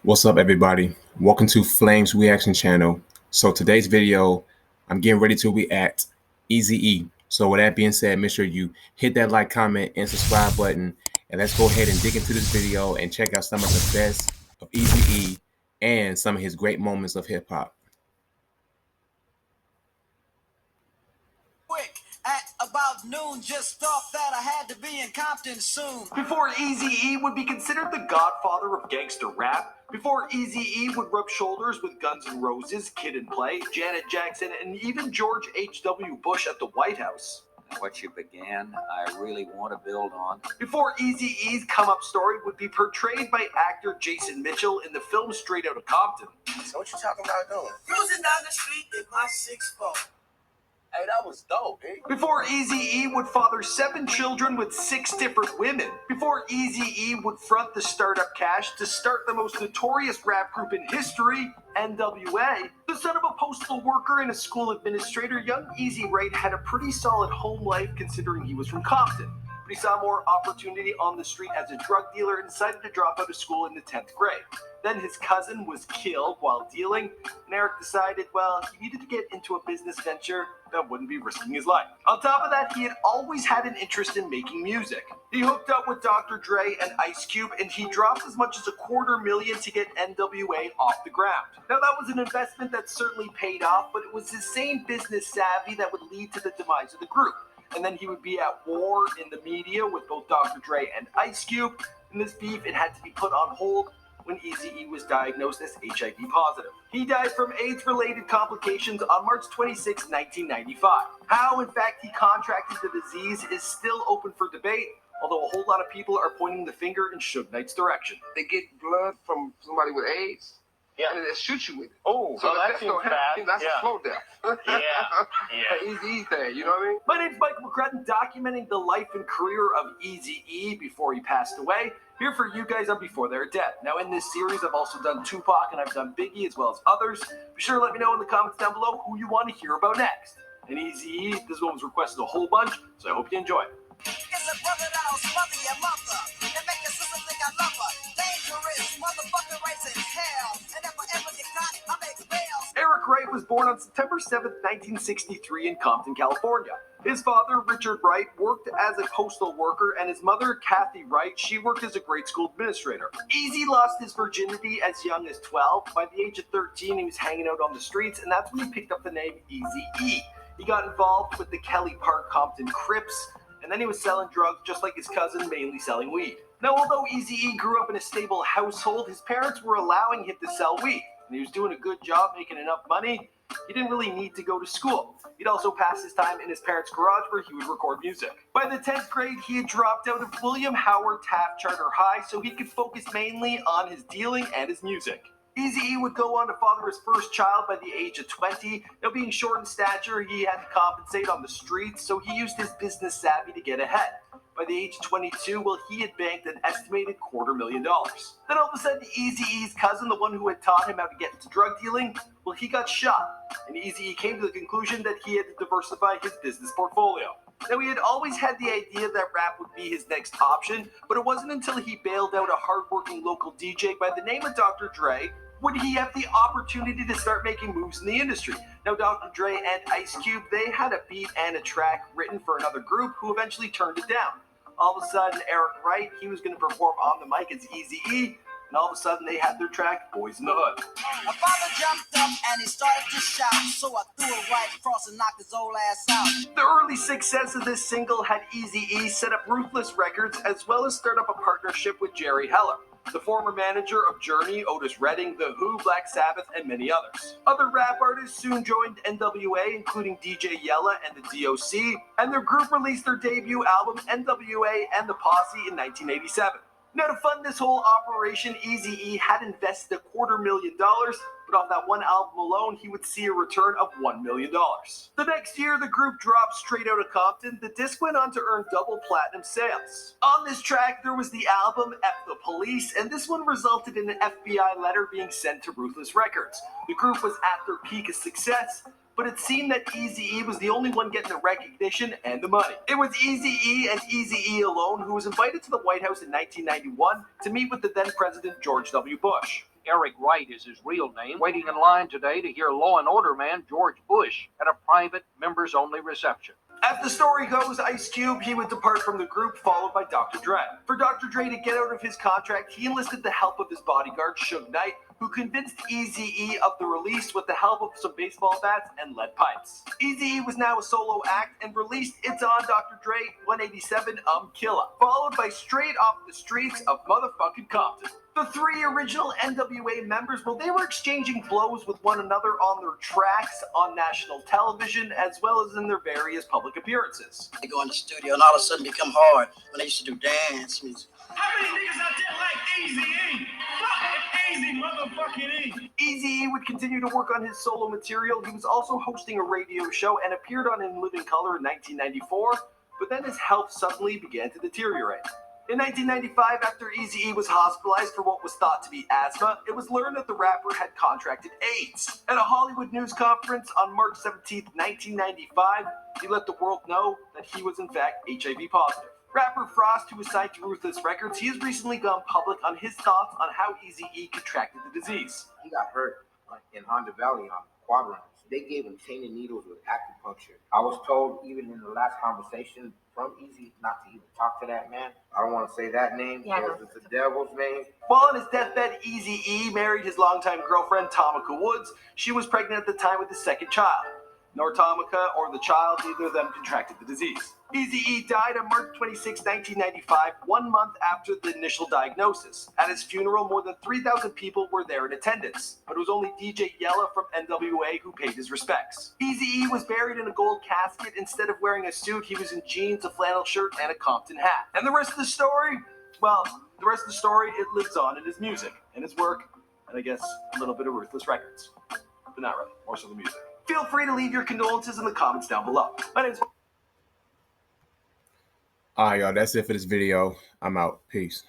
What's up, everybody? Welcome to Flames Reaction Channel. So today's video, I'm getting ready to react Eazy-E. So with that being said, make sure you hit that like, comment, and subscribe button, and let's go ahead and dig into this video and check out some of the best of Eazy-E and some of his great moments of hip hop. At about noon, just thought that I had to be in Compton soon. Before Eazy-E would be considered the godfather of gangster rap, before Eazy-E would rub shoulders with Guns N' Roses, Kid and Play, Janet Jackson, and even George H.W. Bush at the White House. What you began, I really want to build on. Before Eazy-E's come-up story would be portrayed by actor Jason Mitchell in the film Straight Outta Compton. So what you talking about doing? Cruising down the street in my 6'4". Hey, that was dope, eh? Before Eazy-E would father 7 children with 6 different women. Before Eazy-E would front the startup cash to start the most notorious rap group in history, NWA. The son of a postal worker and a school administrator, young Eazy-E had a pretty solid home life considering he was from Compton. But he saw more opportunity on the street as a drug dealer and decided to drop out of school in the 10th grade. Then his cousin was killed while dealing, and Eric decided, well, he needed to get into a business venture that wouldn't be risking his life. On top of that, he had always had an interest in making music. He hooked up with Dr. Dre and Ice Cube, and he dropped as much as $250,000 to get NWA off the ground. Now, that was an investment that certainly paid off, but it was his same business savvy that would lead to the demise of the group. And then he would be at war in the media with both Dr. Dre and Ice Cube. In this beef, it had to be put on hold when Eazy-E was diagnosed as HIV positive. He died from AIDS-related complications on March 26, 1995. How, in fact, he contracted the disease is still open for debate, although a whole lot of people are pointing the finger in Suge Knight's direction. They get blood from somebody with AIDS, yeah, and they shoot you with it. Oh, so that seems bad. That's Yeah. a slow death. Yeah. Eazy-E thing, you know what I mean? My name's Michael McCrudden, documenting the life and career of Eazy-E before he passed away. Here for you guys on Before They're Dead. Now, in this series, I've also done Tupac and I've done Biggie as well as others. Be sure to let me know in the comments down below who you want to hear about next. And Eazy-E, this one was requested a whole bunch, so I hope you enjoy it. It's a brother that'll smother your mother and make your sister think I love her. Dangerous motherfucker raising hell. And if I ever get caught, I make bail. Eric Wright was born on September 7th, 1963 in Compton, California. His father, Richard Wright, worked as a postal worker, and his mother, Kathy Wright, she worked as a grade school administrator. Eazy lost his virginity as young as 12. By the age of 13, he was hanging out on the streets, and that's when he picked up the name Eazy-E. He got involved with the Kelly Park Compton Crips, and then he was selling drugs just like his cousin, mainly selling weed. Now, although Eazy-E grew up in a stable household, his parents were allowing him to sell weed, and he was doing a good job making enough money. He didn't really need to go to school. He'd also pass his time in his parents' garage where he would record music. By the 10th grade, he had dropped out of William Howard Taft Charter High so he could focus mainly on his dealing and his music. Eazy-E would go on to father his first child by the age of 20. Now, being short in stature, he had to compensate on the streets, so he used his business savvy to get ahead. By the age of 22, well, he had banked an estimated $250,000. Then all of a sudden, Eazy-E's cousin, the one who had taught him how to get into drug dealing, well, he got shot. And Eazy-E came to the conclusion that he had to diversify his business portfolio. Now, he had always had the idea that rap would be his next option, but it wasn't until he bailed out a hardworking local DJ by the name of Dr. Dre would he have the opportunity to start making moves in the industry. Now, Dr. Dre and Ice Cube, they had a beat and a track written for another group who eventually turned it down. All of a sudden, Eric Wright, he was going to perform on the mic as Eazy-E, and all of a sudden they had their track, Boys in the Hood. My father jumped up and he started to shout, so I threw it right across and knocked his old ass out. The early success of this single had Eazy-E set up Ruthless Records as well as start up a partnership with Jerry Heller, the former manager of Journey, Otis Redding, The Who, Black Sabbath, and many others. Other rap artists soon joined NWA, including DJ Yella and the DOC, and their group released their debut album, NWA and the Posse, in 1987. Now, to fund this whole operation, Eazy-E had invested $250,000, but off that one album alone, he would see a return of $1 million. The next year, the group dropped Straight Outta Compton. The disc went on to earn double platinum sales. On this track, there was the album F the Police, and this one resulted in an FBI letter being sent to Ruthless Records. The group was at their peak of success, but it seemed that Eazy-E was the only one getting the recognition and the money. It was Eazy-E and Eazy-E alone who was invited to the White House in 1991 to meet with the then President George W. Bush. Eric Wright is his real name, waiting in line today to hear Law and Order man George Bush at a private members-only reception. As the story goes, Ice Cube, he would depart from the group, followed by Dr. Dre. For Dr. Dre to get out of his contract, he enlisted the help of his bodyguard, Suge Knight, who convinced Eazy-E of the release with the help of some baseball bats and lead pipes. Eazy-E was now a solo act and released It's On Dr. Dre 187 Killa, followed by Straight Off the Streets of Motherfucking Compton. The three original NWA members, well, they were exchanging blows with one another on their tracks on national television as well as in their various public appearances. They go in the studio and all of a sudden become hard when they used to do dance music. How many niggas out there like Eazy-E? Fuck Easy motherfucking E. Eazy-E would continue to work on his solo material. He was also hosting a radio show and appeared on In Living Color in 1994, but then his health suddenly began to deteriorate. In 1995, after Eazy-E was hospitalized for what was thought to be asthma, it was learned that the rapper had contracted AIDS. At a Hollywood news conference on March 17, 1995, he let the world know that he was in fact HIV positive. Rapper Frost, who was signed to Ruthless Records, he has recently gone public on his thoughts on how Eazy-E contracted the disease. He got hurt in Honda Valley on quadruns. They gave him chain and needles with acupuncture. I was told, even in the last conversation from Eazy, not to even talk to that man. I don't want to say that name because it's the devil's name. While on his deathbed, Eazy-E married his longtime girlfriend, Tamika Woods. She was pregnant at the time with his second child. Nor Tamika or the child, neither of them contracted the disease. Eazy-E died on March 26, 1995, 1 month after the initial diagnosis. At his funeral, more than 3,000 people were there in attendance, but it was only DJ Yella from NWA who paid his respects. Eazy-E was buried in a gold casket. Instead of wearing a suit, he was in jeans, a flannel shirt, and a Compton hat. And the rest of the story? Well, the rest of the story, it lives on in his music, and his work, and I guess a little bit of Ruthless Records. But not really, more so the music. Feel free to leave your condolences in the comments down below. My name's... All right, y'all. That's it for this video. I'm out. Peace.